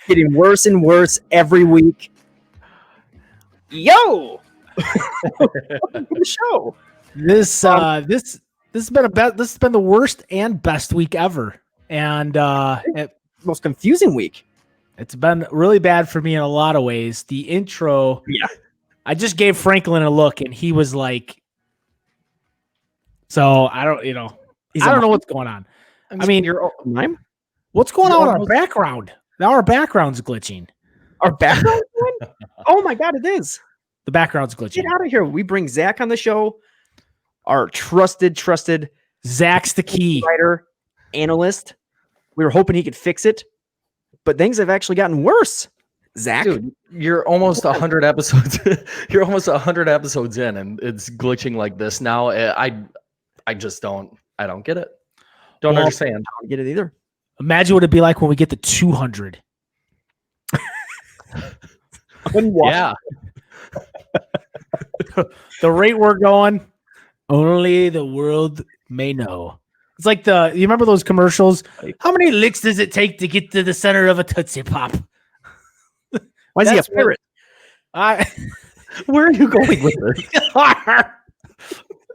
Getting worse and worse every week. Yo, welcome to the show. This has been the worst and best week ever, and Most confusing week. it's been really bad for me in a lot of ways. The intro, Yeah. I just gave Franklin a look, and he was like, "So I don't know what's going on." I mean, you're mime. what's going on in our background? Now our background's glitching. Our background? Oh my god, it is. The background's glitching. Get out of here. We bring Zach on the show, our trusted Zach's the key writer, analyst. We were hoping he could fix it, but things have actually gotten worse. Zach, dude, you're almost 100 episodes. You're almost 100 episodes in, and it's glitching like this now. I just don't. I don't get it. Don't understand. I don't get it either. Imagine what it'd be like when we get to 200. Yeah. The rate we're going, only the world may know. It's like you remember those commercials? How many licks does it take to get to the center of a Tootsie Pop? Why is he a pirate? Where are you going with this?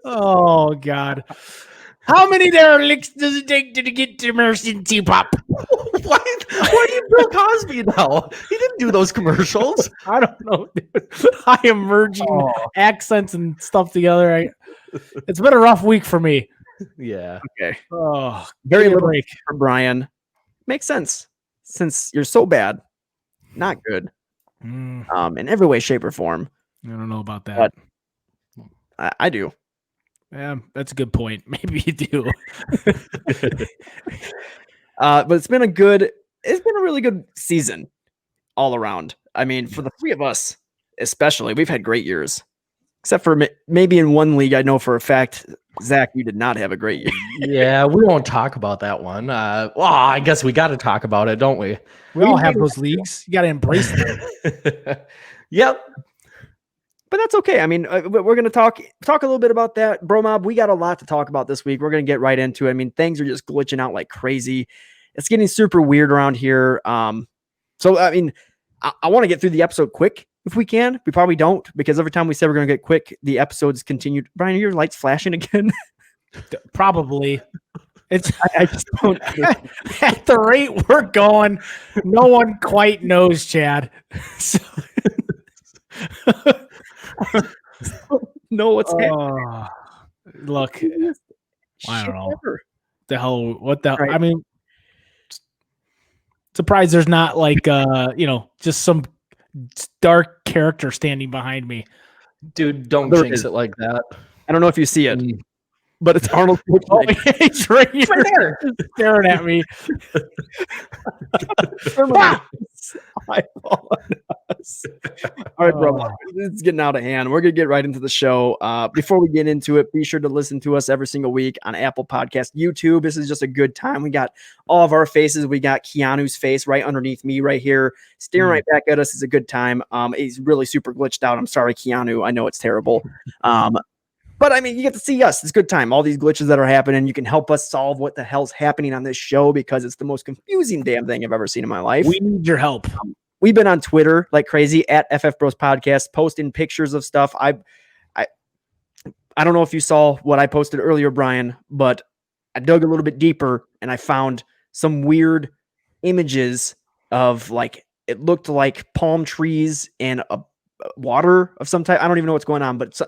Oh, God. How many licks does it take to get to Mercy Pop? Why are you Bill Cosby now? He didn't do those commercials. I don't know, dude. I am merging accents and stuff together. It's been a rough week for me. Yeah. Okay. Oh, Very little break for Bryan. Makes sense since you're so bad, not good. In every way, shape, or form. I don't know about that. But I do. Yeah, that's a good point. Maybe you do. But it's been a really good season all around. I mean, for the three of us, especially, we've had great years. Except for maybe in one league, I know for a fact, Zach, you did not have a great year. Yeah, we won't talk about that one. Well, I guess we got to talk about it, don't we? We all have those leagues. You got to embrace them. Yep. But that's okay. I mean, we're going to talk a little bit about that. Bro Mob, we got a lot to talk about this week. We're going to get right into it. I mean, things are just glitching out like crazy. It's getting super weird around here. So, I mean, I want to get through the episode quick if we can. We probably don't, because every time we say we're going to get quick, the episodes continued. Brian, are your lights flashing again? Probably. It's I just don't. At the rate we're going, no one quite knows, Chad. So, know what's happening. Look, I don't know. Ever. The hell, what the? Right. I mean, surprised there's not like just some dark character standing behind me. Dude, don't There jinx is. it like that. I don't know if you see it, but it's Arnold Oh, Schwarzenegger. he's right here, there. just staring at me. All right, bro. It's getting out of hand. We're going to get right into the show. Before we get into it, be sure to listen to us every single week on Apple Podcast, YouTube. This is just a good time. We got all of our faces. We got Keanu's face right underneath me right here, staring right back at us. It's a good time. He's really super glitched out. I'm sorry, Keanu. I know it's terrible. But I mean, you get to see us. It's a good time. All these glitches that are happening, you can help us solve what the hell's happening on this show, because it's the most confusing damn thing I've ever seen in my life. We need your help. We've been on Twitter like crazy at FF Bros Podcast, posting pictures of stuff. I don't know if you saw what I posted earlier, Brian, but I dug a little bit deeper and I found some weird images of, like, it looked like palm trees and a water of some type. I don't even know what's going on, but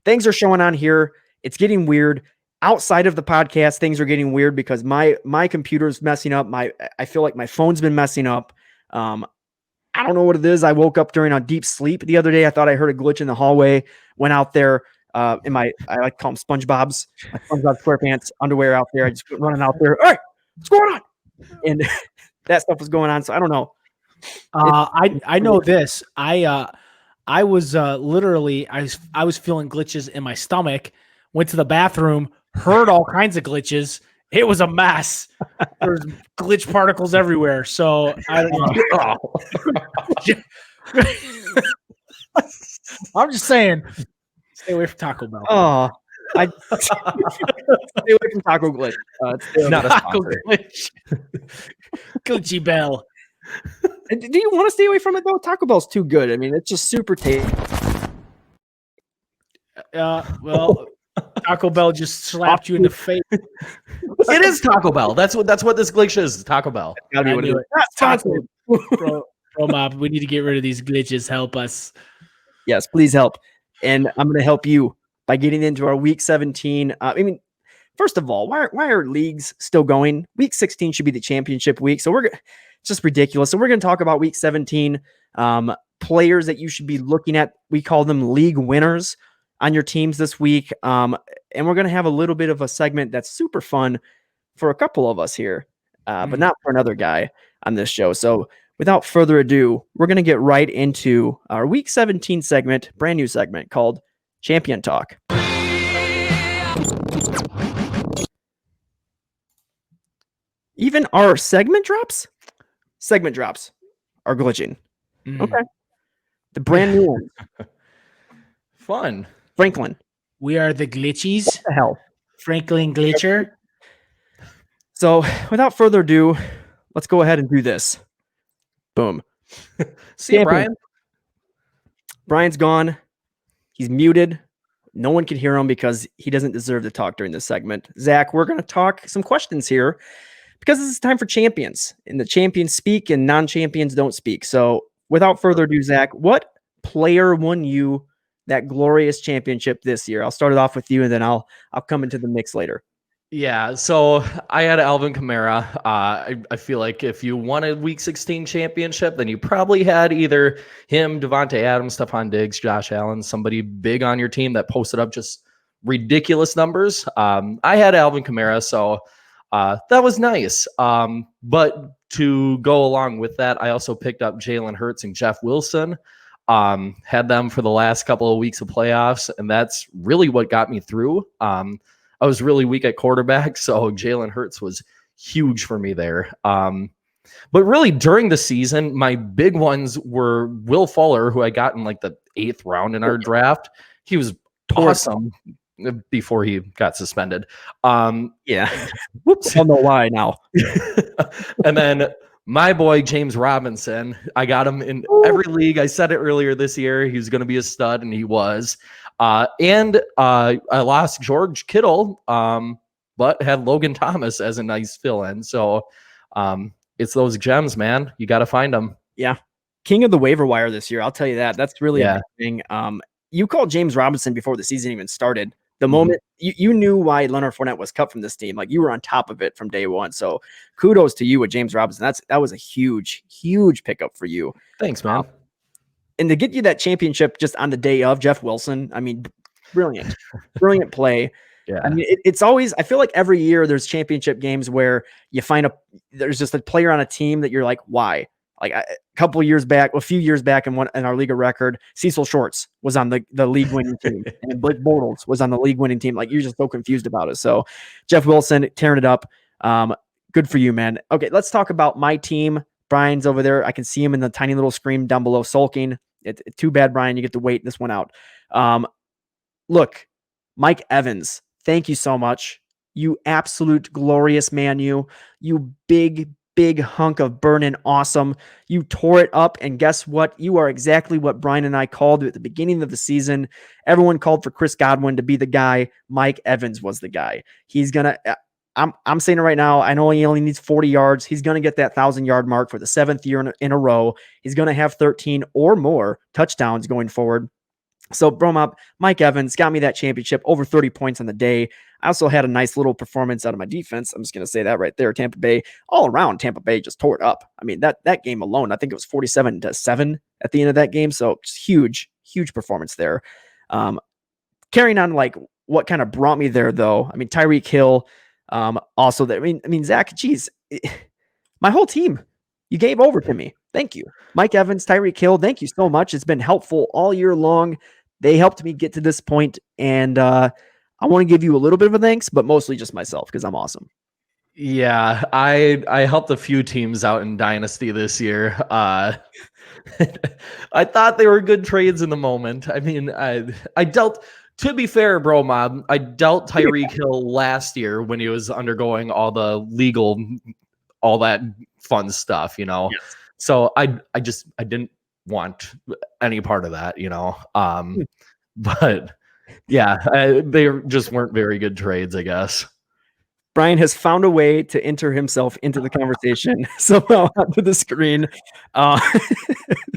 things are showing on here. It's getting weird. Outside of the podcast, things are getting weird because my computer's messing up. I feel like my phone's been messing up. I don't know what it is. I woke up during a deep sleep the other day. I thought I heard a glitch in the hallway. Went out there in I like to call them SpongeBob's, my SpongeBob SquarePants underwear out there. I just went running out there. All right, what's going on? And that stuff was going on. So I don't know. I know this. I I was literally I was feeling glitches in my stomach. Went to the bathroom, heard all kinds of glitches. It was a mess. There was glitch particles everywhere. So I don't know. I'm just saying, stay away from Taco Bell. Oh, I stay away from Taco Glitch. Not a Taco sponsor. Glitch. Glitchy Bell. Do you want to stay away from it though? Taco Bell's too good. I mean, it's just super tasty. Well, Taco Bell just slapped you in the face. It is Taco Bell. That's what this glitch is. Taco Bell. Gotta be I what it knew is. it. Taco, bro, Mob, we need to get rid of these glitches. Help us. Yes, please help. And I'm going to help you by getting into our Week 17. I mean, first of all, why are leagues still going? Week 16 should be the championship week. So it's just ridiculous. So we're going to talk about Week 17 players that you should be looking at. We call them league winners on your teams this week. And we're going to have a little bit of a segment that's super fun for a couple of us here, but not for another guy on this show. So without further ado, we're going to get right into our Week 17 segment, brand new segment called Champion Talk. Even our segment drops are glitching. Okay. The brand new one. Fun. Franklin. We are the glitchies. What the hell? Franklin Glitcher. So without further ado, let's go ahead and do this. Boom. See you, Brian. Brian's gone. He's muted. No one can hear him because he doesn't deserve to talk during this segment. Zach, we're going to talk some questions here because this is time for champions. And the champions speak and non-champions don't speak. So without further ado, Zach, what player won you that glorious championship this year? I'll start it off with you and then I'll come into the mix later. Yeah, so I had Alvin Kamara. I feel like if you won a Week 16 championship, then you probably had either him, Devontae Adams, Stephon Diggs, Josh Allen, somebody big on your team that posted up just ridiculous numbers. I had Alvin Kamara, so that was nice. But to go along with that, I also picked up Jalen Hurts and Jeff Wilson. Had them for the last couple of weeks of playoffs, and that's really what got me through. I was really weak at quarterback, so Jalen Hurts was huge for me there. But really, during the season, my big ones were Will Fuller, who I got in like the 8th round in our draft. He was awesome before he got suspended. Yeah. Whoops. I don't know why now. And then my boy, James Robinson, I got him in every league. I said it earlier this year. He was going to be a stud, and he was. And I lost George Kittle, but had Logan Thomas as a nice fill-in. So it's those gems, man. You got to find them. Yeah. King of the waiver wire this year. I'll tell you that. That's really amazing. You called James Robinson before the season even started. The moment you knew why Leonard Fournette was cut from this team, like you were on top of it from day one. So kudos to you with James Robinson. That was a huge, huge pickup for you. Thanks, man. And to get you that championship just on the day of Jeff Wilson, I mean, brilliant play. Yeah. I mean, it's always, I feel like every year there's championship games where you find there's just a player on a team that you're like, why? Like a few years back in our league of record, Cecil Shorts was on the league winning team and Blake Bortles was on the league winning team. Like you're just so confused about it. So Jeff Wilson tearing it up. Good for you, man. Okay. Let's talk about my team. Brian's over there. I can see him in the tiny little screen down below sulking. It's too bad, Brian. You get to wait this one out. Look, Mike Evans, thank you so much. You absolute glorious man. You big hunk of burning awesome. You tore it up. And guess what? You are exactly what Brian and I called at the beginning of the season. Everyone called for Chris Godwin to be the guy. Mike Evans was the guy. He's going to, I'm saying it right now. I know he only needs 40 yards. He's going to get that 1,000-yard mark for the 7th year in a row. He's going to have 13 or more touchdowns going forward. So, Mike Evans got me that championship, over 30 points on the day. I also had a nice little performance out of my defense. I'm just going to say that right there. Tampa Bay, all around, Tampa Bay just tore it up. I mean, that game alone, I think it was 47-7 at the end of that game. So, just huge performance there. Carrying on, like, what kind of brought me there, though, I mean, Tyreek Hill, also there. I mean, Zach, geez, my whole team You gave over to me. Thank you. Mike Evans, Tyreek Hill, thank you so much. It's been helpful all year long. They helped me get to this point, and I want to give you a little bit of a thanks, but mostly just myself because I'm awesome. Yeah, I helped a few teams out in Dynasty this year. I thought they were good trades in the moment. I mean, I dealt, to be fair, bro mob, I dealt Tyreek Hill last year when he was undergoing all the legal, all that fun stuff, you know. Yes. So I didn't want any part of that, you know. But yeah, they just weren't very good trades, I guess. Bryan has found a way to enter himself into the conversation somehow onto the screen.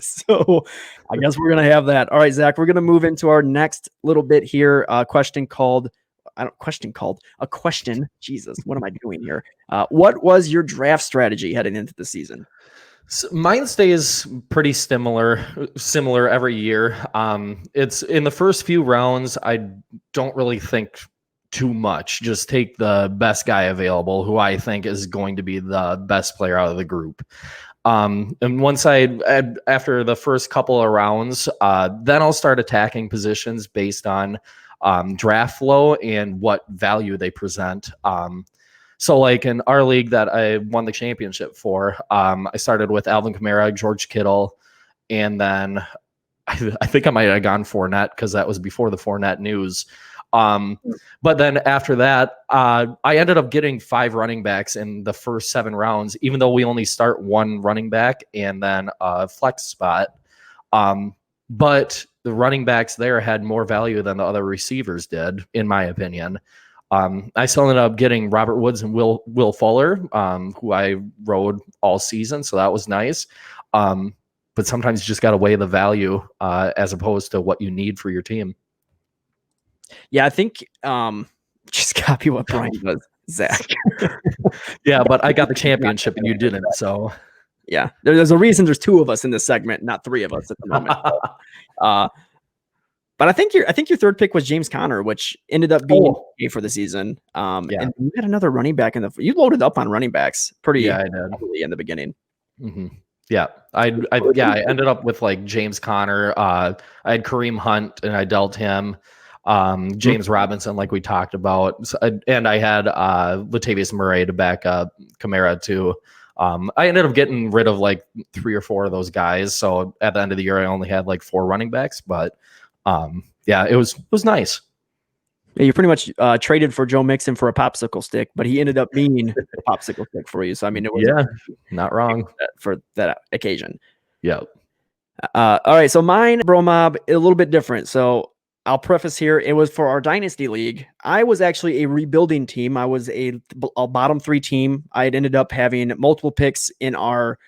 So I guess we're going to have that. All right, Zach, we're going to move into our next little bit here. A question. Jesus, what am I doing here? What was your draft strategy heading into the season? So mine stays pretty similar every year. It's in the first few rounds. I don't really think too much. Just take the best guy available, who I think is going to be the best player out of the group. And once after the first couple of rounds, then I'll start attacking positions based on draft flow and what value they present. So like in our league that I won the championship for, I started with Alvin Kamara, George Kittle, and then I think I might have gone Fournette because that was before the Fournette news. But then after that, I ended up getting 5 running backs in the first 7 rounds, even though we only start 1 running back and then a flex spot. But the running backs there had more value than the other receivers did, in my opinion. I still ended up getting Robert Woods and Will Fuller, who I rode all season, so that was nice. But sometimes you just got to weigh the value as opposed to what you need for your team. Yeah, I think just copy what Bryan does, Zach. Yeah, but I got the championship and you didn't, so yeah, there's a reason there's 2 of us in this segment, not 3 of us at the moment. But I think your third pick was James Conner, which ended up being okay for the season. And you had another running back you loaded up on running backs pretty heavily in the beginning. Mm-hmm. Yeah, I ended up with like James Conner. I had Kareem Hunt and I dealt him. James Robinson, like we talked about, and I had Latavius Murray to back up Kamara too. I ended up getting rid of like 3 or 4 of those guys. So at the end of the year, I only had like 4 running backs, but yeah, it was nice. Yeah, you pretty much traded for Joe Mixon for a popsicle stick, but he ended up being a popsicle stick for you. So I mean, it was not wrong for that occasion. Yeah. All right, so mine, bro mob, a little bit different. So I'll preface here, it was for our Dynasty League. I was actually a rebuilding team. I was a bottom 3 team. I had ended up having multiple picks in our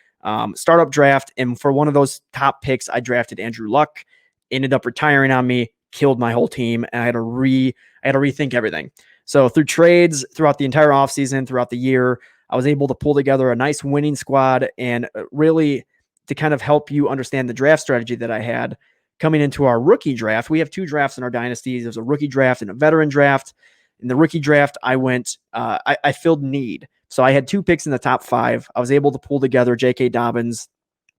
startup draft. And for one of those top picks, I drafted Andrew Luck, ended up retiring on me, killed my whole team, and I had to rethink everything. So through trades, throughout the entire offseason, throughout the year, I was able to pull together a nice winning squad and really to kind of help you understand the draft strategy that I had. Coming into our rookie draft, we have 2 drafts in our dynasties. There's a rookie draft and a veteran draft. In the rookie draft, I went, I filled need. So I had 2 picks in the top 5. I was able to pull together J.K. Dobbins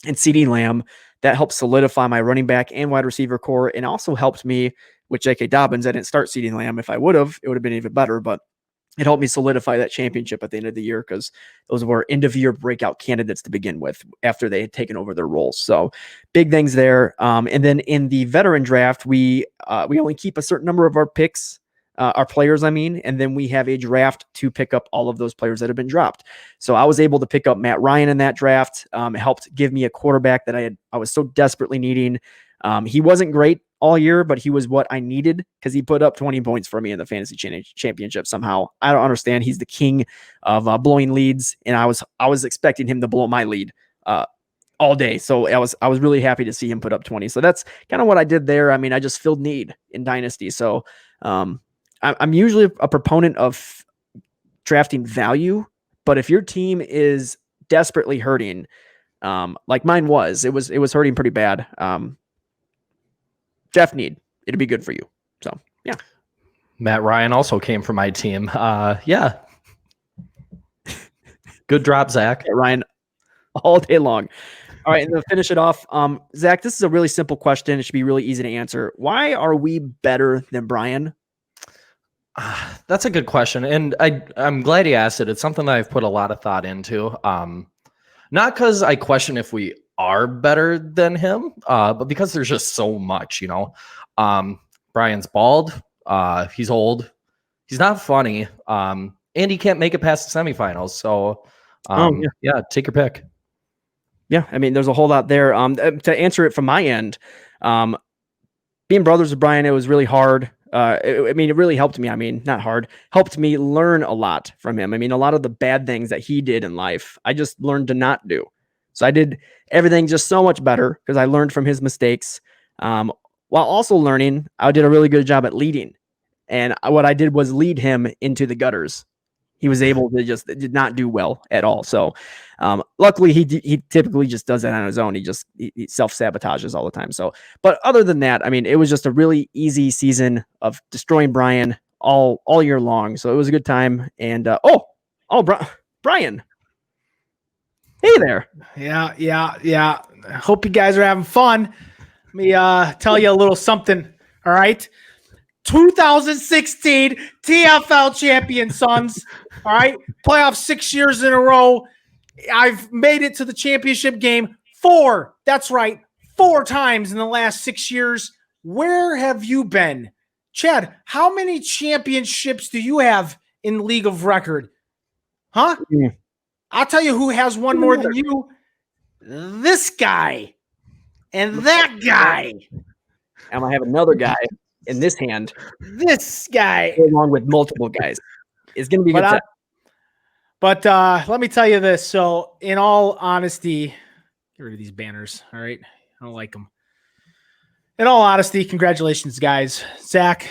and CeeDee Lamb. That helped solidify my running back and wide receiver core, and also helped me with J.K. Dobbins. I didn't start CeeDee Lamb. If I would have, it would have been even better, but it helped me solidify that championship at the end of the year because those were end-of-year breakout candidates to begin with after they had taken over their roles. So big things there. And then in the veteran draft, we only keep a certain number of our picks, our players, I mean, and then we have a draft to pick up all of those players that have been dropped. So I was able to pick up Matt Ryan in that draft. It helped give me a quarterback that I was so desperately needing. He wasn't great all year, but he was what I needed because he put up 20 points for me in the fantasy championship somehow. I don't understand. He's the king of blowing leads, and I was expecting him to blow my lead all day. So I was really happy to see him put up 20. So that's kind of what I did there. I mean, I just filled need in Dynasty. So I'm usually a proponent of drafting value, but if your team is desperately hurting, like mine was, it was hurting pretty bad. Draft need. It'd be good for you. So, yeah. Matt Ryan also came from my team. Yeah. Good drop, Zach. Okay, Ryan, all day long. All right, and to finish it off, Zach, this is a really simple question. It should be really easy to answer. Why are we better than Bryan? That's a good question, and I'm glad you asked it. It's something that I've put a lot of thought into. Not because I question if we are better than him, but because there's just so much, Bryan's bald, he's old, he's not funny, and he can't make it past the semifinals. So, yeah, take your pick. Yeah, I mean, there's a whole lot there. To answer it from my end, being brothers with Bryan, it was really hard. It really helped me. I mean, not hard, helped me learn a lot from him. I mean, a lot of the bad things that he did in life, I just learned to not do. So I did everything just so much better because I learned from his mistakes. While also learning, I did a really good job at leading. And what I did was lead him into the gutters. He was able to did not do well at all. So luckily he typically just does that on his own. He self-sabotages all the time. So, but other than that, I mean, it was just a really easy season of destroying Bryan all year long. So it was a good time. And Bryan. Hey there. Yeah. Hope you guys are having fun. Let me tell you a little something. All right. 2016 TFL champion, Suns. All right. Playoff 6 years in a row. I've made it to the championship game 4. That's right. 4 times in the last 6 years. Where have you been? Chad, how many championships do you have in League of Record? Huh? I'll tell you who has one more than you. This guy and that guy. And I have another guy in this hand. This guy. Along with multiple guys. It's going to be good time. But let me tell you this. So in all honesty, get rid of these banners. All right. I don't like them. In all honesty, congratulations, guys. Zach,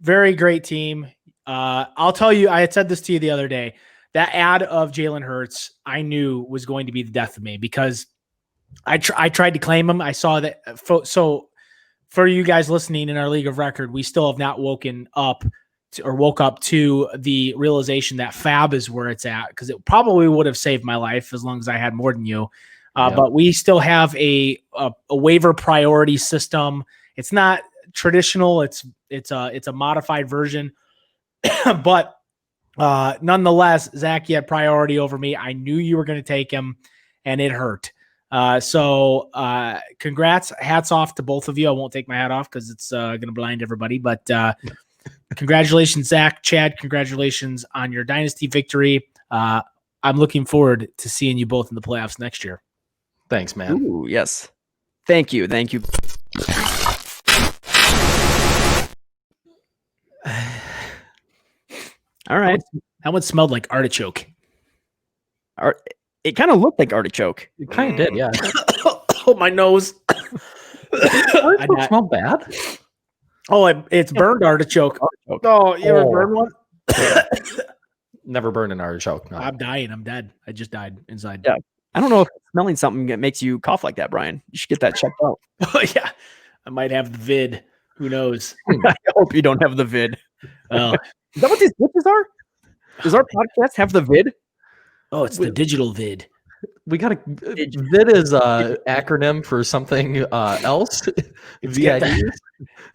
very great team. I'll tell you, I had said this to you the other day. That ad of Jalen Hurts, I knew was going to be the death of me because I tried to claim him. I saw that. So for you guys listening in our League of Record, we still have not woke up to the realization that Fab is where it's at, because it probably would have saved my life as long as I had more than you. But we still have a waiver priority system. It's not traditional. It's a modified version, but nonetheless, Zach, you had priority over me. I knew you were going to take him, and it hurt. So congrats, hats off to both of you. I won't take my hat off because it's going to blind everybody, but congratulations, Zach. Chad, congratulations on your dynasty victory. I'm looking forward to seeing you both in the playoffs next year. Thanks, man. Ooh, yes. Thank you. All right. That one smelled like artichoke. It kind of looked like artichoke. It kind of did, yeah. Oh, my nose. It smelled bad. Oh, it's burned artichoke. Oh, you ever burned one? Never burned an artichoke. No. I'm dying. I'm dead. I just died inside. Yeah. I don't know if smelling something that makes you cough like that, Bryan. You should get that checked out. Oh, yeah. I might have the vid. Who knows? I hope you don't have the vid. Oh. Is that what these glitches are? Does our podcast have the vid? Oh, it's the digital vid. We got vid is acronym for something else. VID.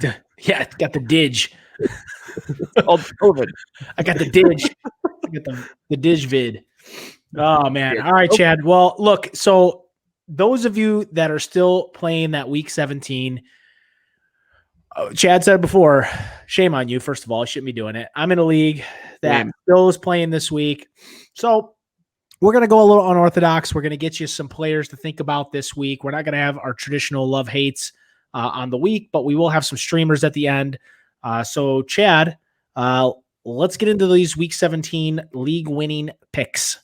Yeah, it's got the dig. Called COVID. I got the dig. I got the dig vid. Oh man. All right, Chad. Well, look, so those of you that are still playing that week 17, Chad said before, shame on you. First of all, I shouldn't be doing it. I'm in a league that still is playing this week. So we're going to go a little unorthodox. We're going to get you some players to think about this week. We're not going to have our traditional love hates on the week, but we will have some streamers at the end. So Chad, let's get into these week 17 league winning picks.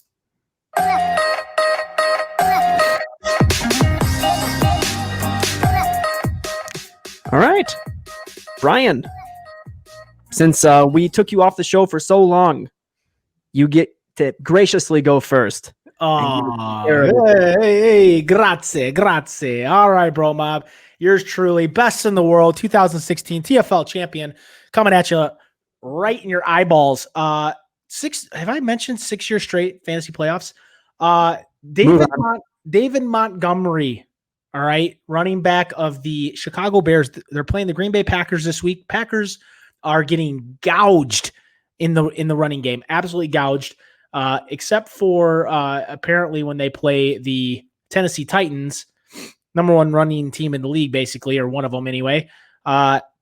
All right, Bryan, since we took you off the show for so long, you get to graciously go first. Oh, hey, grazie. All right, bro mob. Yours truly, best in the world, 2016 TFL champion, coming at you right in your eyeballs. Have I mentioned 6 years straight fantasy playoffs? David Montgomery, all right, running back of the Chicago Bears. They're playing the Green Bay Packers this week. Packers are getting gouged in the running game, absolutely gouged, except for apparently when they play the Tennessee Titans, number one running team in the league, basically, or one of them anyway.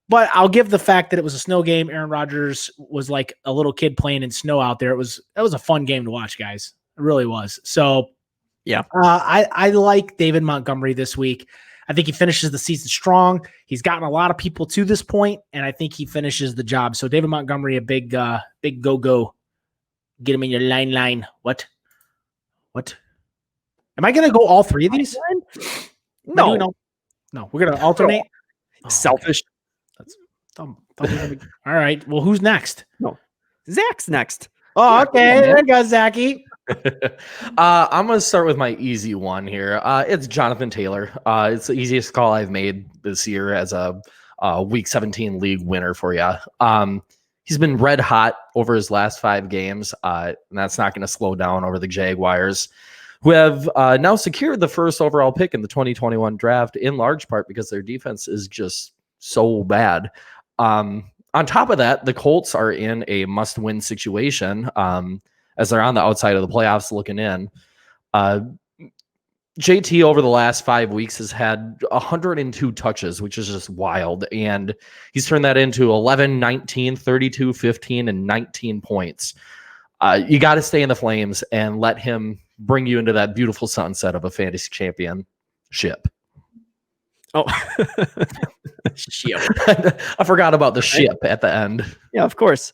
But I'll give the fact that it was a snow game. Aaron Rodgers was like a little kid playing in snow out there. That was a fun game to watch, guys. It really was. So, yeah, I like David Montgomery this week. I think he finishes the season strong. He's gotten a lot of people to this point, and I think he finishes the job. So David Montgomery, a big go. Get him in your line. What? Am I going to go all three of these? No. We're going to alternate. Selfish. All right. Well, who's next? No, Zach's next. Oh, okay. There you go, Zachy. I'm going to start with my easy one here. It's Jonathan Taylor. It's the easiest call I've made this year as a Week 17 league winner for you. He's been red hot over his last 5 games, and that's not going to slow down over the Jaguars, who have now secured the first overall pick in the 2021 draft, in large part because their defense is just so bad. On top of that, the Colts are in a must-win situation as they're on the outside of the playoffs looking in. JT over the last 5 weeks has had 102 touches, which is just wild. And he's turned that into 11, 19, 32, 15, and 19 points. You got to stay in the flames and let him bring you into that beautiful sunset of a fantasy championship. Oh, ship. I forgot about the ship at the end. Yeah, of course.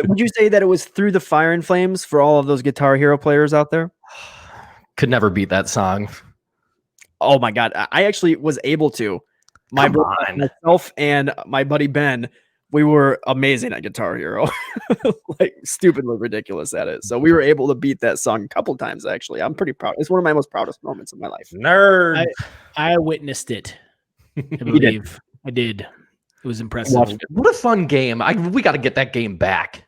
Would you say that it was Through the Fire and Flames for all of those Guitar Hero players out there? Could never beat that song. Oh my God. I actually was able to. Myself and my buddy Ben, we were amazing at Guitar Hero. Like stupidly ridiculous at it. So we were able to beat that song a couple times, actually. I'm pretty proud. It's one of my most proudest moments of my life. Nerd. I witnessed it. I believe I did. It was impressive. What a fun game. We got to get that game back.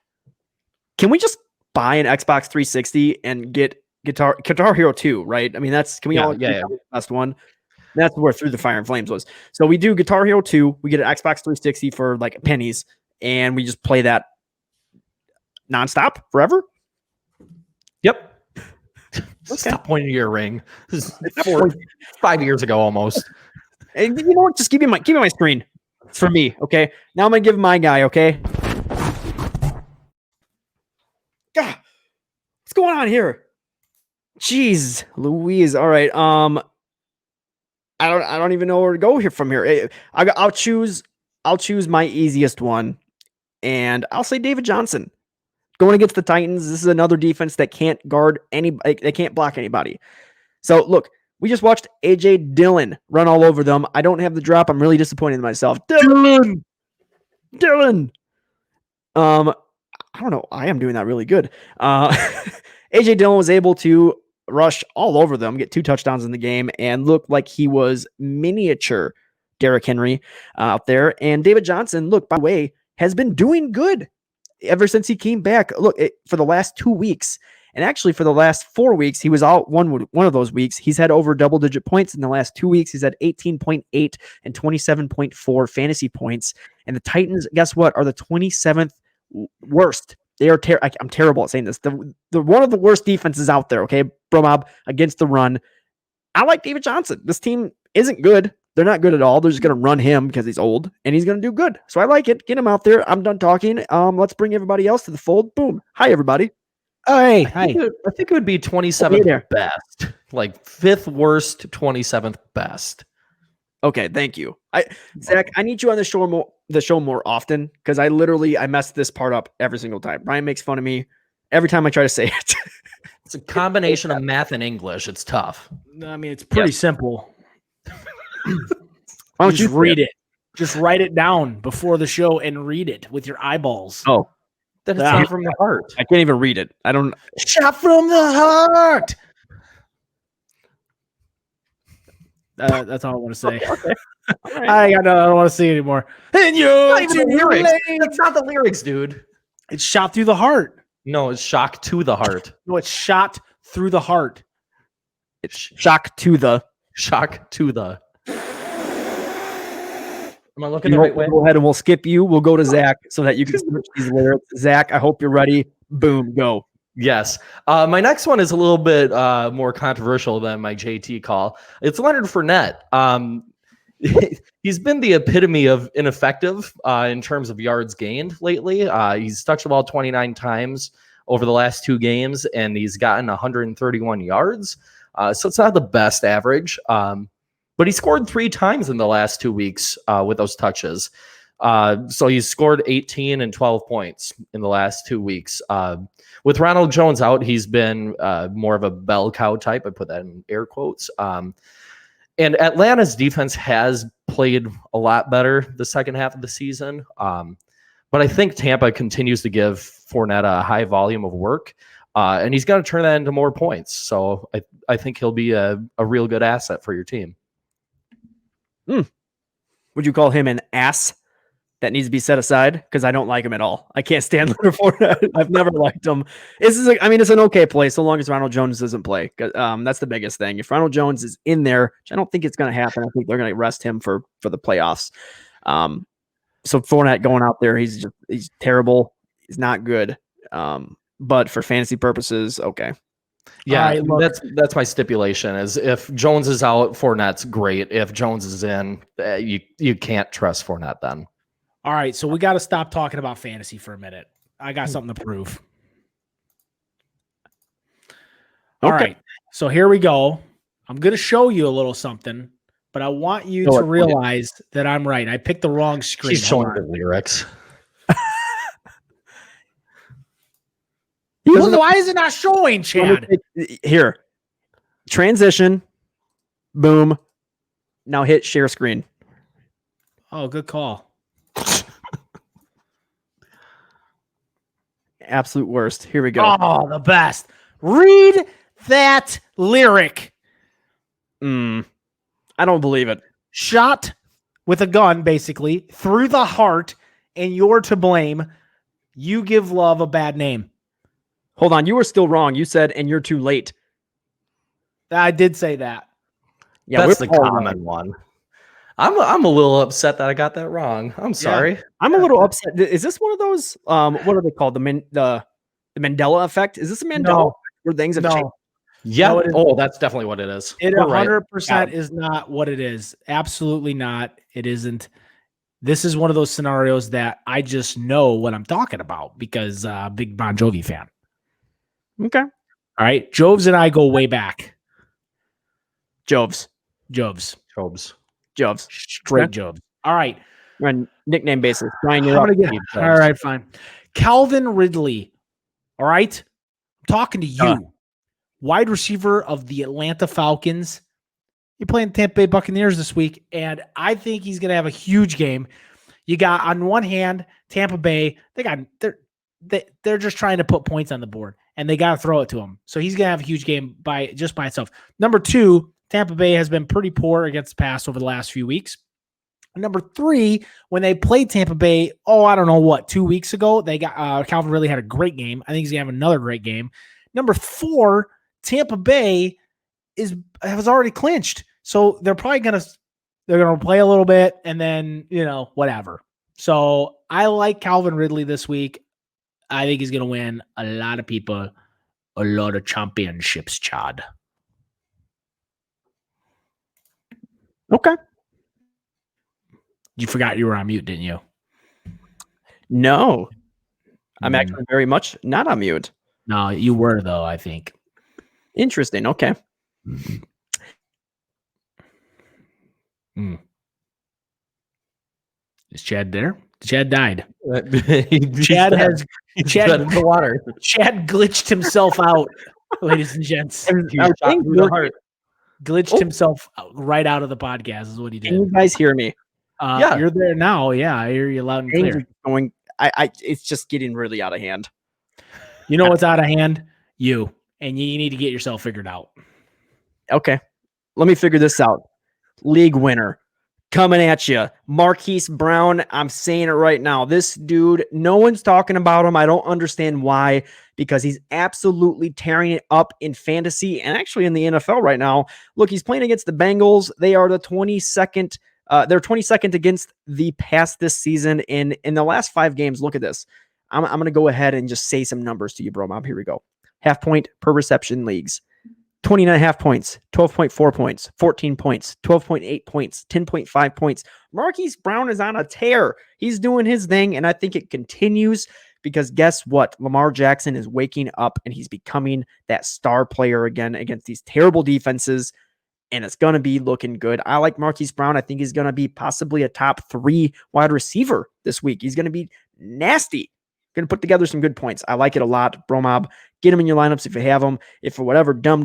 Can we just buy an Xbox 360 and get Guitar Hero 2, right? I mean, the best one. That's where Through the Fire and Flames was. So we do Guitar Hero 2. We get an Xbox 360 for like pennies, and we just play that nonstop forever. Yep. Okay. Stop pointing to your ring. This is 5 years ago almost. And you know what? Just give me my screen. It's for me, okay? Now I'm gonna give my guy, okay? God, what's going on here? Jeez, Louise. All right. I don't even know where to go here from here. I'll choose my easiest one, and I'll say David Johnson. Going against the Titans, this is another defense that can't guard they can't block anybody. So look, we just watched AJ Dillon run all over them. I don't have the drop. I'm really disappointed in myself. Dillon. I don't know. I am doing that really good. AJ Dillon was able to rush all over them, get 2 touchdowns in the game, and look like he was miniature Derrick Henry out there. And David Johnson, look, by the way, has been doing good ever since he came back. Look, for the last 2 weeks, and actually for the last 4 weeks, he was out one of those weeks. He's had over double-digit points in the last 2 weeks. He's had 18.8 and 27.4 fantasy points. And the Titans, guess what, are the 27th worst. They are I'm terrible at saying this. The one of the worst defenses out there, okay? Bromob against the run. I like David Johnson. This team isn't good. They're not good at all. They're just going to run him because he's old, and he's going to do good. So I like it. Get him out there. I'm done talking. Let's bring everybody else to the fold. Boom. Hi, everybody. Oh, hey. I think it would be 27th best. Like 5th worst, 27th best. Okay, thank you. Zach, I need you on the show more often because I mess this part up every single time. Bryan makes fun of me every time I try to say it. It's a combination of math and English. It's tough. I mean, it's pretty simple. Why don't you read it? Just write it down before the show and read it with your eyeballs. Oh, then it's not from the heart. I can't even read it. I don't. Shot from the heart. That's all I want to say. Okay. Right. I don't want to see anymore. And That's not the lyrics, dude. It's shot through the heart. No, it's shock to the heart. No, it's shot through the heart. It's shock to the. Am I looking the right way? Go ahead and we'll skip you. We'll go to Zach so that you can switch these lyrics. Zach, I hope you're ready. Boom, go. Yes. My next one is a little bit more controversial than my JT call. It's Leonard Fournette. He's been the epitome of ineffective in terms of yards gained lately. He's touched the ball 29 times over the last 2 games, and he's gotten 131 yards. So it's not the best average. But he scored 3 times in the last 2 weeks with those touches. So he's scored 18 and 12 points in the last 2 weeks. With Ronald Jones out, he's been more of a bell cow type. I put that in air quotes. And Atlanta's defense has played a lot better the second half of the season. But I think Tampa continues to give Fournette a high volume of work. And he's going to turn that into more points. So I think he'll be a real good asset for your team. Would you call him an ass that needs to be set aside? Because I don't like him at all. I can't stand Leonard Fournette. I've never liked him. It's an okay play so long as Ronald Jones doesn't play. That's the biggest thing. If Ronald Jones is in there, which I don't think it's going to happen, I think they're going to rest him for the playoffs. So Fournette going out there, he's terrible. He's not good. But for fantasy purposes, okay. Yeah, right, that's my stipulation. Is if Jones is out, Fournette's great. If Jones is in, you can't trust Fournette then. All right, so we got to stop talking about fantasy for a minute. I got something to prove. All right, so here we go. I'm going to show you a little something, but I want you to realize that I'm right. I picked the wrong screen. He's showing the lyrics. Why is it not showing, Chad? Here. Transition. Boom. Now hit share screen. Oh, good call. Absolute worst. Here we go. Oh, the best. Read that lyric. I don't believe it. Shot with a gun, basically, through the heart, and you're to blame. You give love a bad name. Hold on, you were still wrong. You said, and you're too late. I did say that. Yeah, that's the common one. I'm a little upset that I got that wrong. I'm sorry. Yeah. I'm a little upset. Is this one of those? What are they called? The Mandela effect? Is this a Mandela effect where things have changed? Yeah. No, that's definitely what it is. It 100% is not what it is. Absolutely not. It isn't. This is one of those scenarios that I just know what I'm talking about because big Bon Jovi fan. Okay. All right. Joves and I go way back. Joves. Straight Joves. All right. We're on nickname basis. Bryan, all right, fine. Calvin Ridley. All right. I'm talking to you. Wide receiver of the Atlanta Falcons. You're playing Tampa Bay Buccaneers this week, and I think he's going to have a huge game. You got, on one hand, Tampa Bay. They're just trying to put points on the board, and they got to throw it to him. So he's going to have a huge game by itself. Number 2, Tampa Bay has been pretty poor against the pass over the last few weeks. Number 3, when they played Tampa Bay, 2 weeks ago, they got Calvin Ridley had a great game. I think he's going to have another great game. Number 4, Tampa Bay has already clinched. So they're probably going to play a little bit and then, whatever. So I like Calvin Ridley this week. I think he's going to win a lot of people, a lot of championships, Chad. Okay. You forgot you were on mute, didn't you? No. I'm actually very much not on mute. No, you were, though, I think. Interesting. Okay. Is Chad there? Chad died. Chad in the water. Chad glitched himself out, ladies and gents. Glitched himself right out of the podcast is what he did. Can you guys hear me? Yeah, you're there now. Yeah, I hear you loud and clear. It's just getting really out of hand. You know what's out of hand? You need to get yourself figured out. Okay, let me figure this out. League winner, coming at you. Marquise Brown, I'm saying it right now. This dude, no one's talking about him. I don't understand why, because he's absolutely tearing it up in fantasy and actually in the NFL right now. Look, he's playing against the Bengals. They are the 22nd. They're 22nd against the pass this season. In the last 5 games, look at this. I'm going to go ahead and just say some numbers to you, bro. Mob. Here we go. Half point per reception leagues. 29.5 points, 12.4 points, 14 points, 12.8 points, 10.5 points. Marquise Brown is on a tear. He's doing his thing, and I think it continues because guess what? Lamar Jackson is waking up, and he's becoming that star player again against these terrible defenses, and it's going to be looking good. I like Marquise Brown. I think he's going to be possibly a top 3 wide receiver this week. He's going to be nasty. Going to put together some good points. I like it a lot. Bro Mob, get him in your lineups if you have him. If for whatever dumb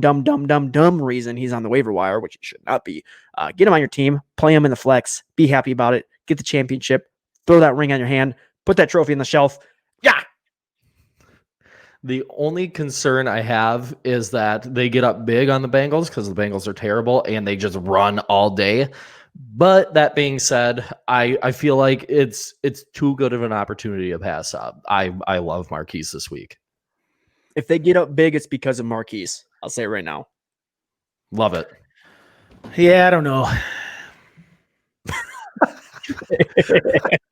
reason he's on the waiver wire, which he should not be, get him on your team, play him in the flex, be happy about it, get the championship, throw that ring on your hand, put that trophy on the shelf. Yeah. The only concern I have is that they get up big on the Bengals because the Bengals are terrible and they just run all day. But that being said, I feel like it's too good of an opportunity to pass up. I love Marquise this week. If they get up big, it's because of Marquise. I'll say it right now. Love it. Yeah, I don't know.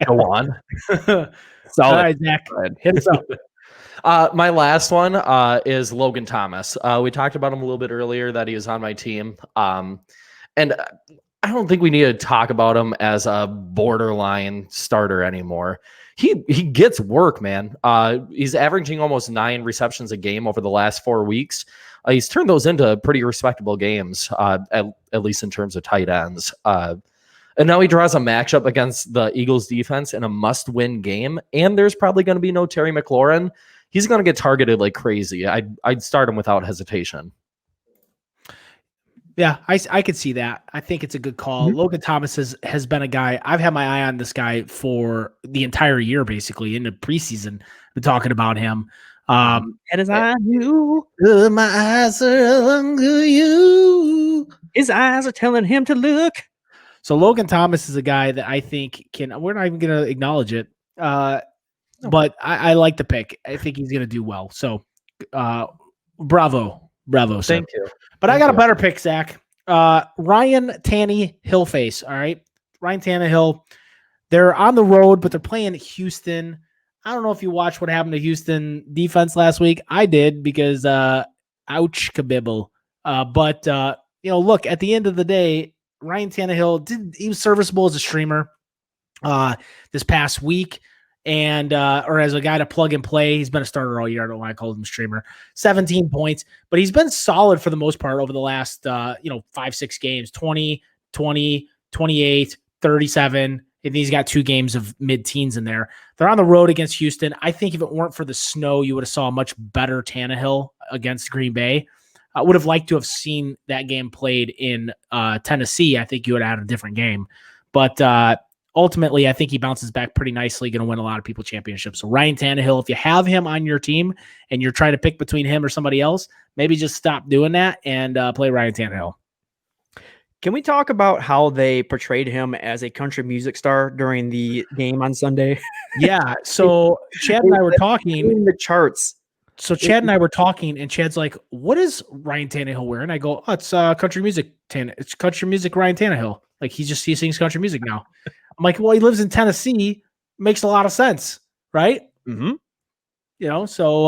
Go on. Solid. All right, Zach, hit us up. My last one is Logan Thomas. We talked about him a little bit earlier that he was on my team. And I don't think we need to talk about him as a borderline starter anymore. He gets work, man. He's averaging almost 9 receptions a game over the last 4 weeks. He's turned those into pretty respectable games, at least in terms of tight ends. And now he draws a matchup against the Eagles defense in a must-win game. And there's probably going to be no Terry McLaurin. He's going to get targeted like crazy. I'd start him without hesitation. Yeah, I could see that. I think it's a good call. Mm-hmm. Logan Thomas has been a guy. I've had my eye on this guy for the entire year, basically, in the preseason. Been talking about him. And his eyes, my eyes are on you. His eyes are telling him to look. So Logan Thomas is a guy that I think can. We're not even going to acknowledge it, but I like the pick. I think he's going to do well. So, bravo. Sir. Thank you. But I got a better pick, Zach. Ryan Tannehill face. All right. Ryan Tannehill. They're on the road, but they're playing Houston. I don't know if you watched what happened to Houston defense last week. I did because ouch kabibble. But look, at the end of the day, Ryan Tannehill he was serviceable as a streamer this past week. And or as a guy to plug and play. He's been a starter all year. I don't know why I called him streamer. 17 points, but he's been solid for the most part over the last 5-6 games. 20, 28, 37. And he's got 2 games of mid-teens in there. They're on the road against Houston. I think if it weren't for the snow, you would have saw a much better Tannehill against Green Bay. I would have liked to have seen that game played in Tennessee. I think you would have had a different game. But ultimately, I think he bounces back pretty nicely, going to win a lot of people championships. So Ryan Tannehill, if you have him on your team and you're trying to pick between him or somebody else, maybe just stop doing that and play Ryan Tannehill. Can we talk about how they portrayed him as a country music star during the game on Sunday? Yeah. So Chad and I were talking in the charts. So Chad and I were talking, and Chad's like, "What is Ryan Tannehill wearing?" I go, "Oh, it's country music. It's country music. Ryan Tannehill. Like he sings country music now." I'm like, "Well, he lives in Tennessee. Makes a lot of sense, right?" Mm-hmm. So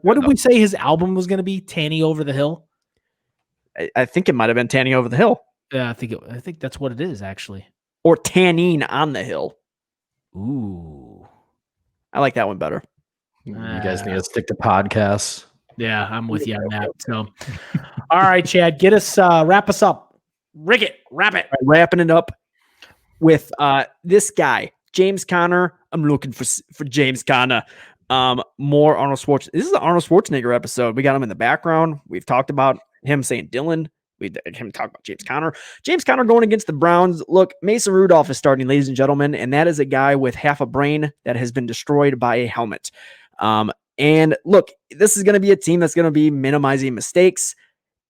what did we say his album was going to be? Tanny Over the Hill. I think it might have been Tanny Over the Hill. Yeah, I think that's what it is actually. Or Tanning on the Hill. Ooh, I like that one better. You guys need to stick to podcasts. Yeah, I'm with you on that. So, all right, Chad, get us wrap us up. Wrap it. Right, wrapping it up with this guy, James Conner. I'm looking for James Conner. More Arnold Schwarzenegger. This is the Arnold Schwarzenegger episode. We got him in the background. We've talked about him saying Dylan. We had him talk about James Conner. James Conner going against the Browns. Look, Mason Rudolph is starting, ladies and gentlemen, and that is a guy with half a brain that has been destroyed by a helmet. And look, this is going to be a team that's going to be minimizing mistakes,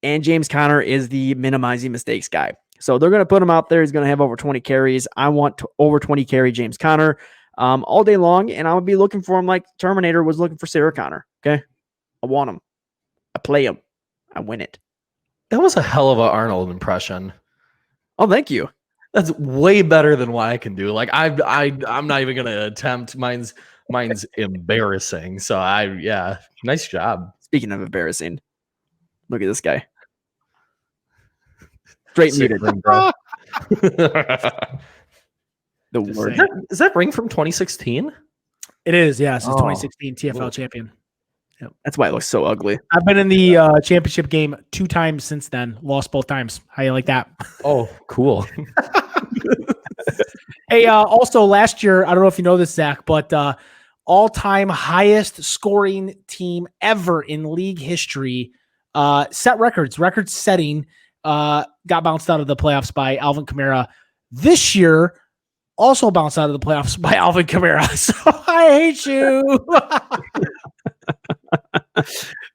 and James Conner is the minimizing mistakes guy. So they're going to put him out there. He's going to have over 20 carries. I want over 20 carry James Conner all day long, and I'm going to be looking for him like Terminator was looking for Sarah Connor. Okay? I want him. I play him. I win it. That was a hell of an Arnold impression. Oh, thank you. That's way better than what I can do. Like I'm not even gonna attempt. Mine's embarrassing. So nice job. Speaking of embarrassing, look at this guy. Straight muted. Ring, bro. The word. Is that ring from 2016? It is, yes. It's 2016 TFL champion. Yep. That's why it looks so ugly. I've been in the championship game 2 times since then. Lost both times. How you like that? Oh, cool. Hey, also last year, I don't know if you know this, Zach, but all-time highest scoring team ever in league history set record-setting, got bounced out of the playoffs by Alvin Kamara. This year, also bounced out of the playoffs by Alvin Kamara. So I hate you.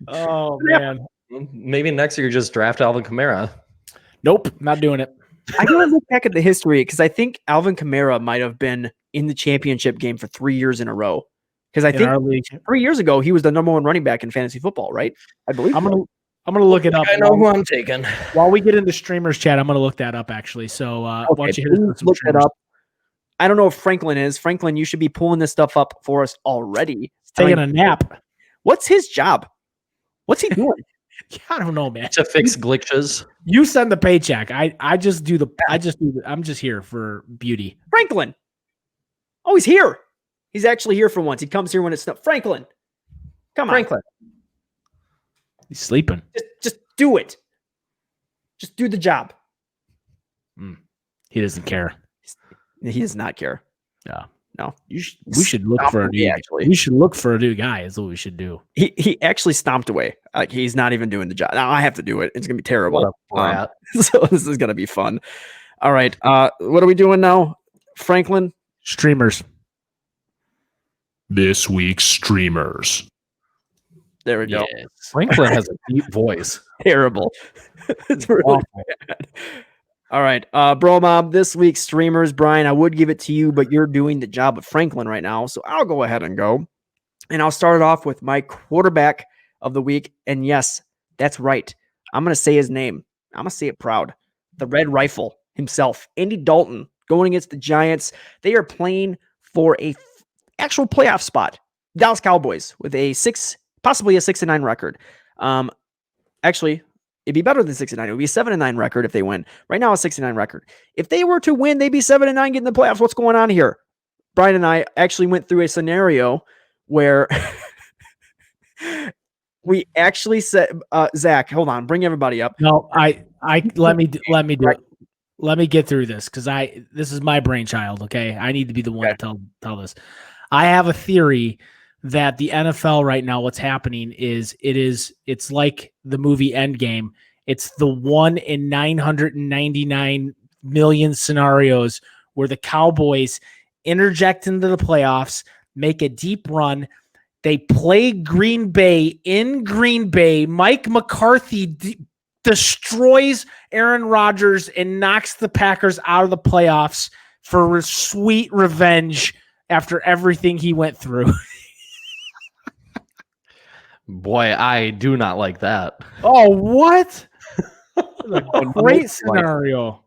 Oh, man. Maybe next year just draft Alvin Kamara. Nope, not doing it. I gotta look back at the history because I think Alvin Kamara might have been in the championship game for 3 years in a row. Because I think 3 years ago he was the number 1 running back in fantasy football, right? I believe. I'm gonna look it up. I know who I'm taking. While we get into streamers chat, I'm gonna look that up actually. So why don't you look that up? I don't know if Franklin is. Franklin, you should be pulling this stuff up for us already. Taking a nap. What's his job? What's he doing? I don't know, man. To fix glitches. You send the paycheck. I'm just here for beauty. Franklin. Oh, he's here. He's actually here for once. He comes here when it's not. Franklin. Come on. Franklin. He's sleeping. Just do it. Just do the job. He doesn't care. He does not care. Yeah. No. We should look for a new actually. We should look for a new guy is what we should do. He actually stomped away. Like he's not even doing the job. Now I have to do it. It's gonna be terrible. So this is gonna be fun. All right. What are we doing now? Franklin? Streamers. This week's streamers. There we go. Yes. Franklin has a deep voice. Terrible. It's really bad. All right. Bro Mob, this week's streamers. Brian, I would give it to you, but you're doing the job of Franklin right now. So I'll go ahead and go. And I'll start it off with my quarterback of the week. And yes, that's right. I'm going to say his name. I'm going to say it proud. The Red Rifle himself, Andy Dalton, going against the Giants. They are playing for a actual playoff spot. Dallas Cowboys with possibly a 6-9 record. Actually, it'd be better than 6-9. It would be a 7-9 record if they win. Right now, a 6-9 record. If they were to win, they'd be 7-9, getting the playoffs. What's going on here? Brian and I actually went through a scenario where we actually said, Zach, hold on, bring everybody up. No, let me do it. Let me get through this because this is my brainchild. Okay, I need to be the one to tell this. I have a theory that the NFL right now, what's happening is it's like the movie Endgame. It's the 1 in 999 million scenarios where the Cowboys interject into the playoffs, make a deep run. They play Green Bay in Green Bay. Mike McCarthy destroys Aaron Rodgers and knocks the Packers out of the playoffs for sweet revenge after everything he went through. Boy, I do not like that. Oh, what? A great scenario.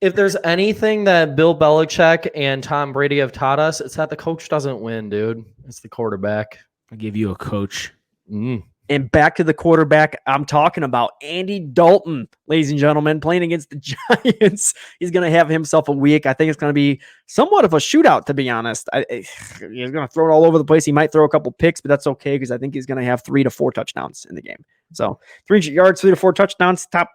If there's anything that Bill Belichick and Tom Brady have taught us, it's that the coach doesn't win, dude. It's the quarterback. I'll give you a coach. And back to the quarterback I'm talking about, Andy Dalton, ladies and gentlemen, playing against the Giants. He's going to have himself a week. I think it's going to be somewhat of a shootout, to be honest. He's going to throw it all over the place. He might throw a couple picks, but that's okay because I think he's going to have 3 to 4 touchdowns in the game. So 300 yards, 3 to 4 touchdowns, top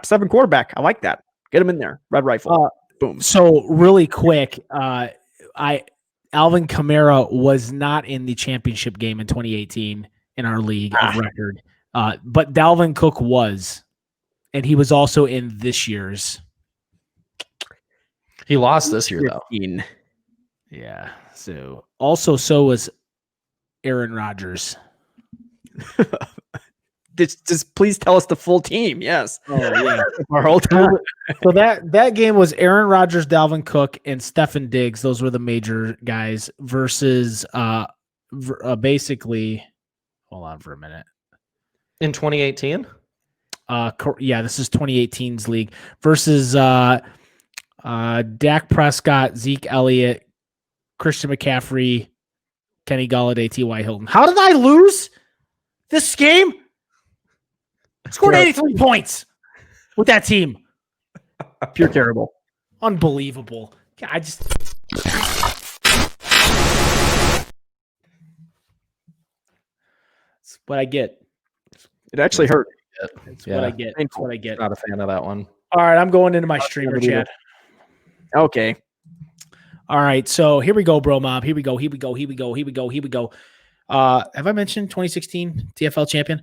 7 quarterback. I like that. Get him in there. Red Rifle. Boom. So really quick, Alvin Kamara was not in the championship game in 2018 in our league of record, but Dalvin Cook was, and he was also in this year's. He lost this year, though. Yeah. So was Aaron Rodgers. Just please tell us the full team. Yes. Oh yeah. Our whole time. So that game was Aaron Rodgers, Dalvin Cook, and Stefan Diggs. Those were the major guys versus basically. Hold on for a minute. In 2018? Yeah, this is 2018's league versus Dak Prescott, Zeke Elliott, Christian McCaffrey, Kenny Golladay, T.Y. Hilton. How did I lose this game? Scored 83 points with that team. Pure terrible. Unbelievable. That's what I get. It actually hurt. That's what I get. That's what I get. Not a fan of that one. All right, I'm going into my streamer chat. Okay. All right, so here we go, bro mob. Here we go. Have I mentioned 2016 TFL champion?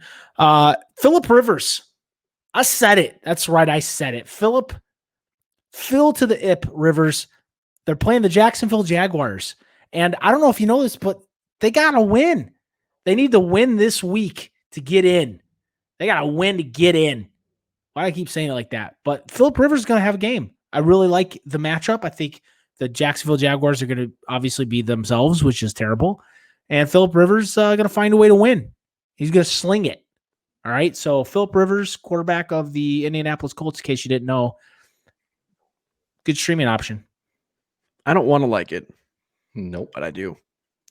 Phillip Rivers. I said it. That's right. I said it. Phil to the Ip Rivers. They're playing the Jacksonville Jaguars. And I don't know if you know this, but they got to win. They need to win this week to get in. They got to win to get in. Why do I keep saying it like that? But Phillip Rivers is going to have a game. I really like the matchup. I think the Jacksonville Jaguars are going to obviously be themselves, which is terrible. And Phillip Rivers going to find a way to win. He's going to sling it. All right. So Phillip Rivers, quarterback of the Indianapolis Colts, in case you didn't know, good streaming option. I don't want to like it. Nope. But I do.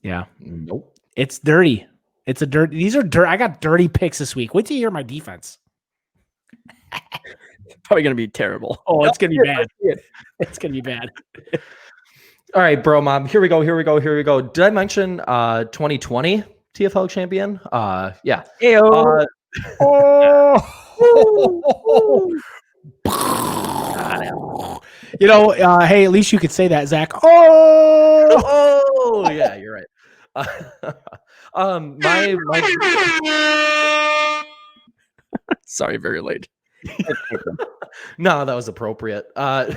Yeah. Nope. It's dirty. It's a dirty. These are dirt. I got dirty picks this week. Wait till you hear my defense. Probably going to be terrible. Oh, it's going to be bad. It's going to be bad. All right, bro, mom. Here we go. Did I mention 2020 TFL champion? Yeah. You know, hey, at least you could say that, Zach. Oh, yeah, you're right. My Sorry, very late. No, that was appropriate. So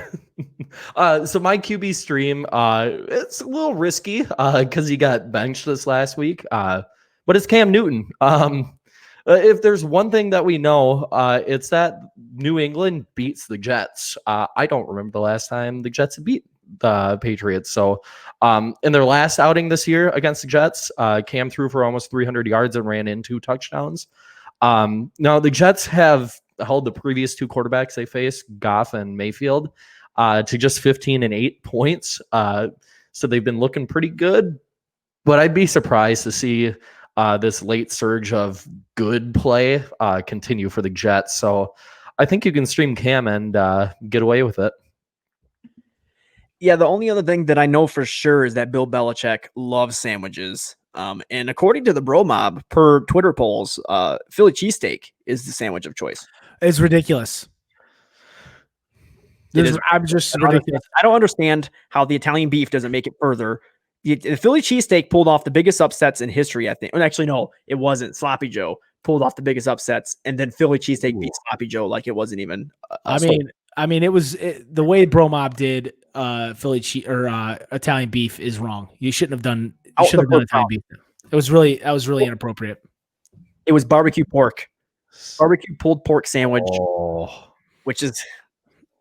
my QB stream, it's a little risky because he got benched this last week. But it's Cam Newton. If there's one thing that we know, it's that New England beats the Jets. I don't remember the last time the Jets beat the Patriots. So in their last outing this year against the Jets, Cam threw for almost 300 yards and ran in 2 touchdowns. Now the Jets have held the previous 2 quarterbacks they faced, Goff and Mayfield, to just 15 and 8 points. So they've been looking pretty good, but I'd be surprised to see this late surge of good play continue for the Jets. So I think you can stream Cam and get away with it. Yeah, the only other thing that I know for sure is that Bill Belichick loves sandwiches. And according to the Bro Mob, per Twitter polls, Philly cheesesteak is the sandwich of choice. It's ridiculous. I'm just ridiculous. I don't understand how the Italian beef doesn't make it further. The Philly cheesesteak pulled off the biggest upsets in history, I think. Well, actually, no, it wasn't. Sloppy Joe pulled off the biggest upsets, and then Philly cheesesteak beat Sloppy Joe like it wasn't even. I mean, it was the way Bro Mob did Philly Italian beef is wrong. You shouldn't have done. You shouldn't have done Italian beef. That was really inappropriate. It was barbecue pork, barbecue pulled pork sandwich, which is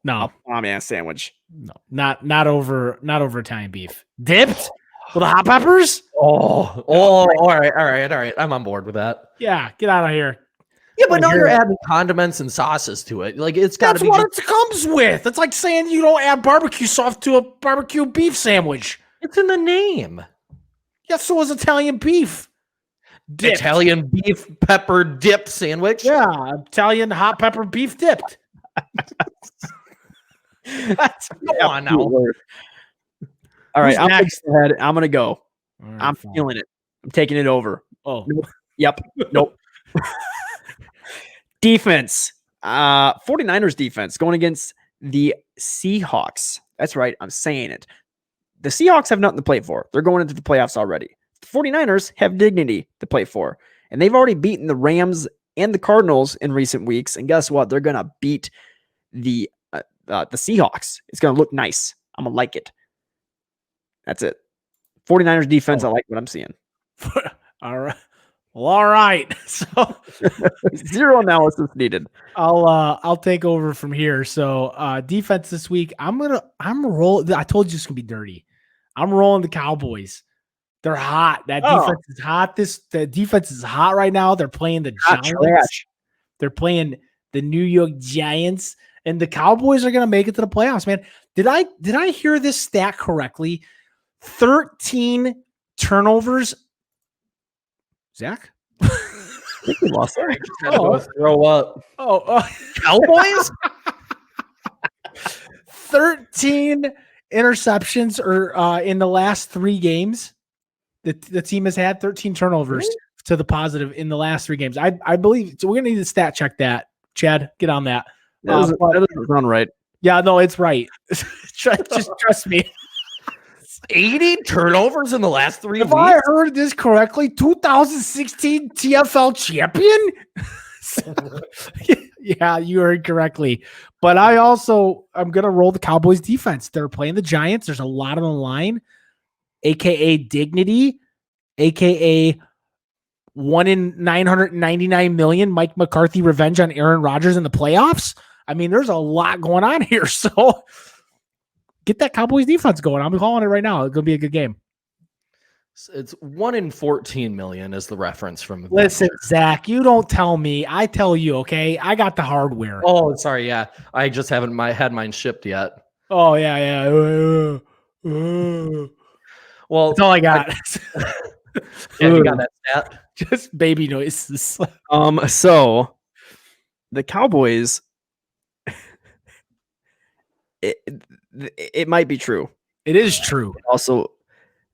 no bomb ass sandwich. No, not over Italian beef dipped with the hot peppers. All right. I'm on board with that. Yeah, get out of here. Yeah, but now you're adding condiments and sauces to it. Like it's got to be. That's what it comes with. It's like saying you don't add barbecue sauce to a barbecue beef sandwich. It's in the name. Yeah, so is Italian beef. Dipped. Italian beef pepper dip sandwich. Yeah, Italian hot pepper beef dipped. Go on now. All right, I'm going to go. Right, I'm feeling it. I'm taking it over. Oh, nope. Yep. Nope. Defense. 49ers defense going against the Seahawks. That's right. I'm saying it. The Seahawks have nothing to play for. They're going into the playoffs already. The 49ers have dignity to play for. And they've already beaten the Rams and the Cardinals in recent weeks. And guess what? They're going to beat the Seahawks. It's going to look nice. I'm going to like it. That's it. 49ers defense. I like what I'm seeing. All right. Well, all right. So Zero analysis needed. I'll take over from here. So defense this week, I'm rolling. I told you it's gonna be dirty. I'm rolling the Cowboys. They're hot. That defense is hot. The defense is hot right now. They're playing the Giants. Trash. They're playing the New York Giants, and the Cowboys are gonna make it to the playoffs, man. Did I hear this stat correctly? 13 turnovers. Zach? I think we lost that. Throw up. Cowboys? 13 interceptions or in the last 3 games. The team has had 13 turnovers to the positive in the last 3 games. I believe so. We're gonna need to stat check that. Chad, get on that. That doesn't sound right. Yeah, no, it's right. Just trust me. 80 turnovers in the last 3 weeks. If I heard this correctly, 2016 TFL champion. Yeah, you heard correctly. But I'm gonna roll the Cowboys defense. They're playing the Giants. There's a lot on the line, aka dignity, aka 1 in 999 million Mike McCarthy revenge on Aaron Rodgers in the playoffs. I mean, there's a lot going on here. So get that Cowboys defense going. I'm calling it right now. It's gonna be a good game. It's 1 in 14 million is the reference from. Listen, Zach, you don't tell me. I tell you, okay? I got the hardware. Oh, sorry. Yeah. I just haven't had mine shipped yet. Oh, yeah. Well, that's all I got. Yeah, you got that stat. Just baby noises. So the Cowboys, it might be true. It is true. It also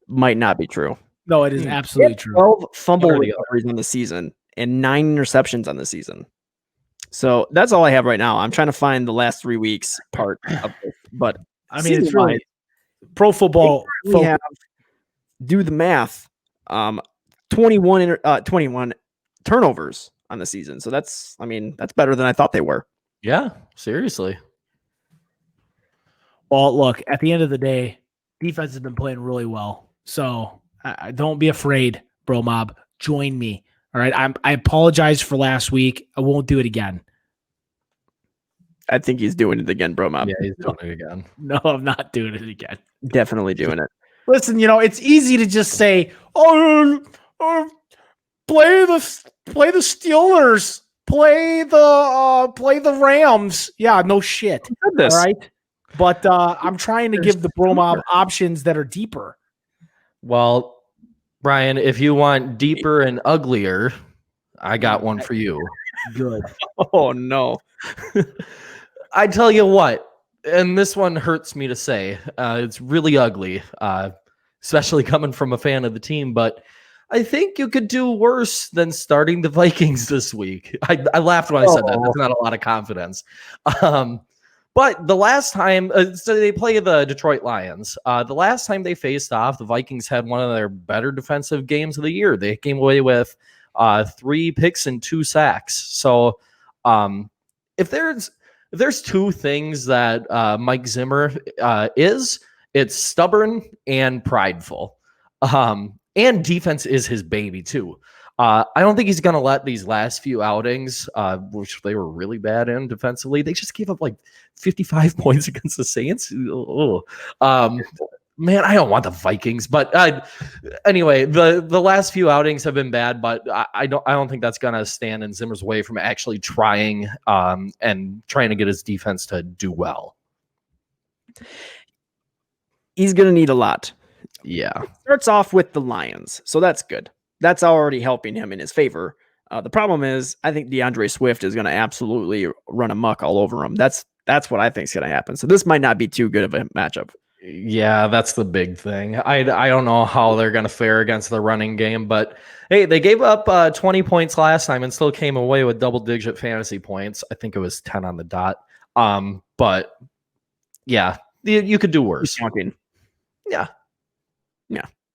might not be true. No, it is absolutely true. 12 fumble recoveries on the season and 9 interceptions on the season. So that's all I have right now. I'm trying to find the last 3 weeks part of it. But I mean, it's really pro football. Do the math. 21 turnovers on the season. So that's better than I thought they were. Yeah, seriously. Well, look, at the end of the day, defense has been playing really well. So don't be afraid, bro mob. Join me. All right. I apologize for last week. I won't do it again. I think he's doing it again, bro mob. Yeah, he's doing it again. No, I'm not doing it again. Definitely doing it. Listen, it's easy to just say, play the Steelers, play the Rams. Yeah, no shit. All right. But I'm trying to give the bro mob options that are deeper. Well, Bryan, if you want deeper and uglier, I got one for you. Good. Oh, no. I tell you what, and this one hurts me to say, it's really ugly, especially coming from a fan of the team, but I think you could do worse than starting the Vikings this week. I laughed when I said that. That's not a lot of confidence. But the last time, so they play the Detroit Lions. The last time they faced off, the Vikings had one of their better defensive games of the year. They came away with 3 picks and 2 sacks. So if there's 2 things that Mike Zimmer is, it's stubborn and prideful. And defense is his baby too. I don't think he's going to let these last few outings, which they were really bad in defensively. They just gave up like 55 points against the Saints. Man, I don't want the Vikings, but anyway, the last few outings have been bad, but I don't think that's going to stand in Zimmer's way from actually trying and trying to get his defense to do well. He's going to need a lot. Yeah. It starts off with the Lions, so that's good. That's already helping him in his favor. The problem is, I think DeAndre Swift is going to absolutely run amok all over him. That's what I think is going to happen. So this might not be too good of a matchup. Yeah, that's the big thing. I don't know how they're going to fare against the running game, but hey, they gave up 20 points last time and still came away with double-digit fantasy points. I think it was 10 on the dot. But yeah, you could do worse. Counting. Yeah.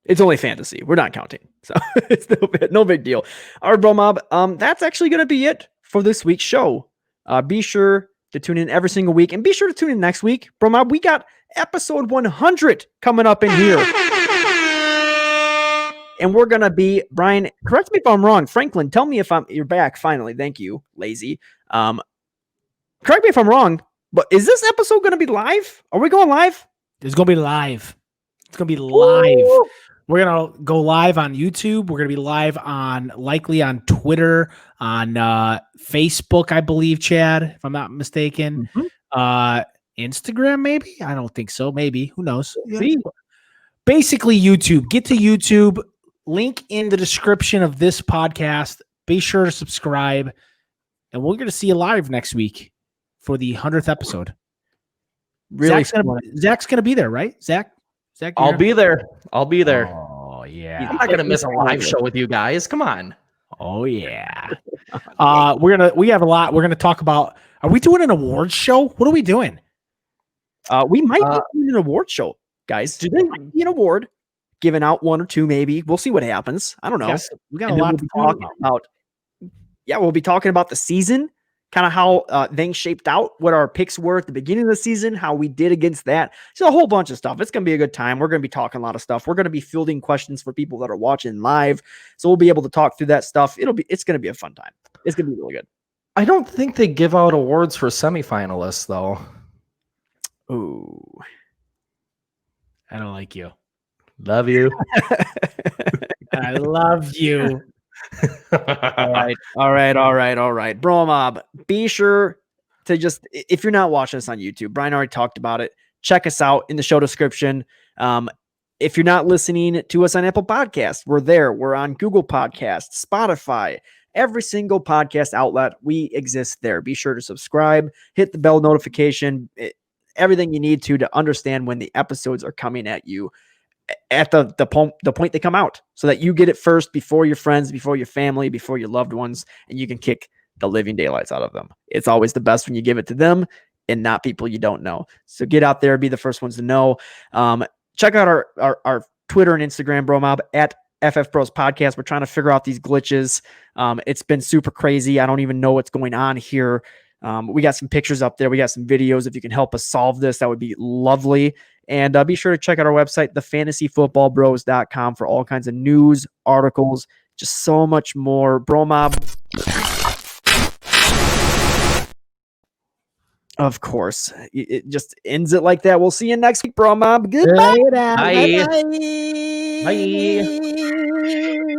It's only fantasy. We're not counting. So it's no big deal. All right, bro mob. That's actually going to be it for this week's show. Be sure to tune in every single week and be sure to tune in next week. Bro mob, we got episode 100 coming up in here. And we're going to be, Brian, correct me if I'm wrong. Franklin, tell me if you're back finally. Thank you, lazy. Correct me if I'm wrong, but is this episode going to be live? Are we going live? It's going to be live. It's going to be live. Woo! We're going to go live on YouTube. We're going to be live likely on Twitter, on Facebook, I believe, Chad, if I'm not mistaken. Mm-hmm. Instagram, maybe? I don't think so. Maybe. Who knows? See? Basically, YouTube. Get to YouTube. Link in the description of this podcast. Be sure to subscribe. And we're going to see you live next week for the 100th episode. Really? Zach's going to be there, right? Zach, I'll be there. Oh, yeah. I'm not going to miss a live show with you guys. Come on. Oh, yeah. We have a lot. We're going to talk about, are we doing an awards show? What are we doing? We might be doing an award show, guys. There might be an award given out, one or two, maybe. We'll see what happens. I don't know. Yes, we got a lot to talk about. Yeah, we'll be talking about the season, kind of how things shaped out, what our picks were at the beginning of the season, how we did against that. So a whole bunch of stuff. It's going to be a good time. We're going to be talking a lot of stuff. We're going to be fielding questions for people that are watching live. So we'll be able to talk through that stuff. It's going to be a fun time. It's going to be really good. I don't think they give out awards for semifinalists, though. Ooh. I don't like you. Love you. I love you. All right. Bro Mob, be sure to just, if you're not watching us on YouTube, Brian already talked about it. Check us out in the show description. If you're not listening to us on Apple Podcasts, we're there. We're on Google Podcasts, Spotify, every single podcast outlet. We exist there. Be sure to subscribe, hit the bell notification, everything you need to understand when the episodes are coming at you at the point they come out, so that you get it first before your friends, before your family, before your loved ones, and you can kick the living daylights out of them. It's always the best when you give it to them and not people you don't know. So get out there, be the first ones to know. Check out our Twitter and Instagram, Bro Mob, at FF Bros Podcast. We're trying to figure out these glitches. It's been super crazy. I don't even know what's going on here. We got some pictures up there. We got some videos. If you can help us solve this, that would be lovely. And be sure to check out our website, thefantasyfootballbros.com, for all kinds of news, articles, just so much more. Bro Mob. Of course. It just ends it like that. We'll see you next week, Bro Mob. Goodbye. Bye. Bye. Bye.